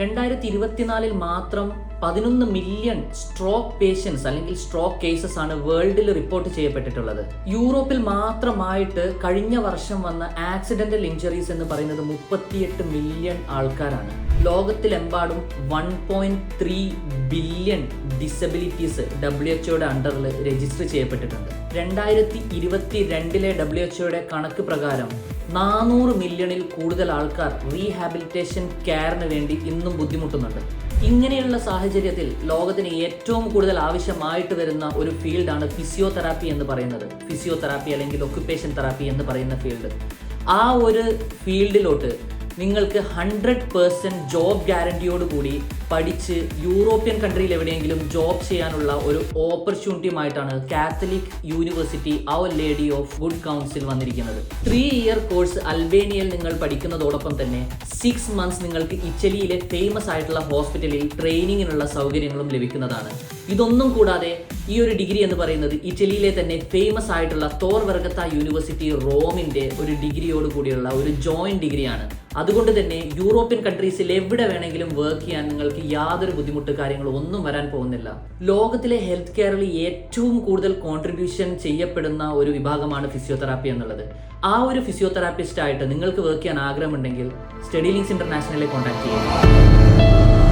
2024 മാത്രം 11 million stroke patients അല്ലെങ്കിൽ stroke cases ആണ് വേൾഡിൽ റിപ്പോർട്ട് ചെയ്യപ്പെട്ടിട്ടുള്ളത്. യൂറോപ്പിൽ മാത്രമായിട്ട് കഴിഞ്ഞ വർഷം വന്ന ആക്സിഡന്റൽ ഇഞ്ചറീസ് എന്ന് പറയുന്നത് 38 മില്യൺ ആൾക്കാരാണ്. ലോകത്തിലെമ്പാടും 1.3 ബില്യൺ ഡിസബിലിറ്റീസ് WHO അണ്ടറിൽ രജിസ്റ്റർ ചെയ്യപ്പെട്ടിട്ടുണ്ട്. 2022 WHO കണക്ക് പ്രകാരം 400 മില്യണിൽ കൂടുതൽ ആൾക്കാർ റീഹാബിലിറ്റേഷൻ കെയറിന് വേണ്ടി ഇന്നും ബുദ്ധിമുട്ടുന്നുണ്ട്. ഇങ്ങനെയുള്ള സാഹചര്യത്തിൽ ലോകത്തിന് ഏറ്റവും കൂടുതൽ ആവശ്യമായിട്ട് വരുന്ന ഒരു ഫീൽഡാണ് ഫിസിയോതെറാപ്പി എന്ന് പറയുന്നത്. ഫിസിയോതെറാപ്പി അല്ലെങ്കിൽ ഒക്യുപ്പേഷൻ തെറാപ്പി എന്ന് പറയുന്ന ഫീൽഡ്. ആ ഒരു ഫീൽഡിലോട്ട് നിങ്ങൾക്ക് 100% ജോബ് ഗ്യാരണ്ടിയോടുകൂടി പഠിച്ച് യൂറോപ്യൻ കൺട്രിയിൽ എവിടെയെങ്കിലും ജോബ് ചെയ്യാനുള്ള ഒരു ഓപ്പർച്യൂണിറ്റിയുമായിട്ടാണ് Catholic University Our Lady of Good Counsel വന്നിരിക്കുന്നത്. 3 ഇയർ കോഴ്സ് അൽബേനിയയിൽ നിങ്ങൾ പഠിക്കുന്നതോടൊപ്പം തന്നെ 6 മന്ത്സ് നിങ്ങൾക്ക് ഇറ്റലിയിലെ ഫേമസ് ആയിട്ടുള്ള ഹോസ്പിറ്റലിൽ ട്രെയിനിങ്ങിനുള്ള സൗകര്യങ്ങളും ലഭിക്കുന്നതാണ്. ഇതൊന്നും കൂടാതെ ഈ ഒരു ഡിഗ്രി എന്ന് പറയുന്നത് ഇറ്റലിയിലെ തന്നെ ഫേമസ് ആയിട്ടുള്ള തോർ വെർഗത്ത യൂണിവേഴ്സിറ്റി റോമിന്റെ ഒരു ഡിഗ്രിയോട് കൂടിയുള്ള ഒരു ജോയിന്റ് ഡിഗ്രിയാണ്. അതുകൊണ്ട് തന്നെ യൂറോപ്യൻ കൺട്രീസിൽ എവിടെ വേണമെങ്കിലും വർക്ക് ചെയ്യാൻ നിങ്ങൾക്ക് യാതൊരു ബുദ്ധിമുട്ട് കാര്യങ്ങളും ഒന്നും വരാൻ പോകുന്നില്ല. ലോകത്തിലെ ഹെൽത്ത് കെയറിൽ ഏറ്റവും കൂടുതൽ കോൺട്രിബ്യൂഷൻ ചെയ്യപ്പെടുന്ന ഒരു വിഭാഗമാണ് ഫിസിയോതെറാപ്പി എന്നുള്ളത്. ആ ഒരു ഫിസിയോതെറാപ്പിസ്റ്റ് ആയിട്ട് നിങ്ങൾക്ക് വർക്ക് ചെയ്യാൻ ആഗ്രഹമുണ്ടെങ്കിൽ സ്റ്റഡി ലിങ്ക്സ് ഇന്റർനാഷണലിലെ കോൺടാക്ട് ചെയ്യുക.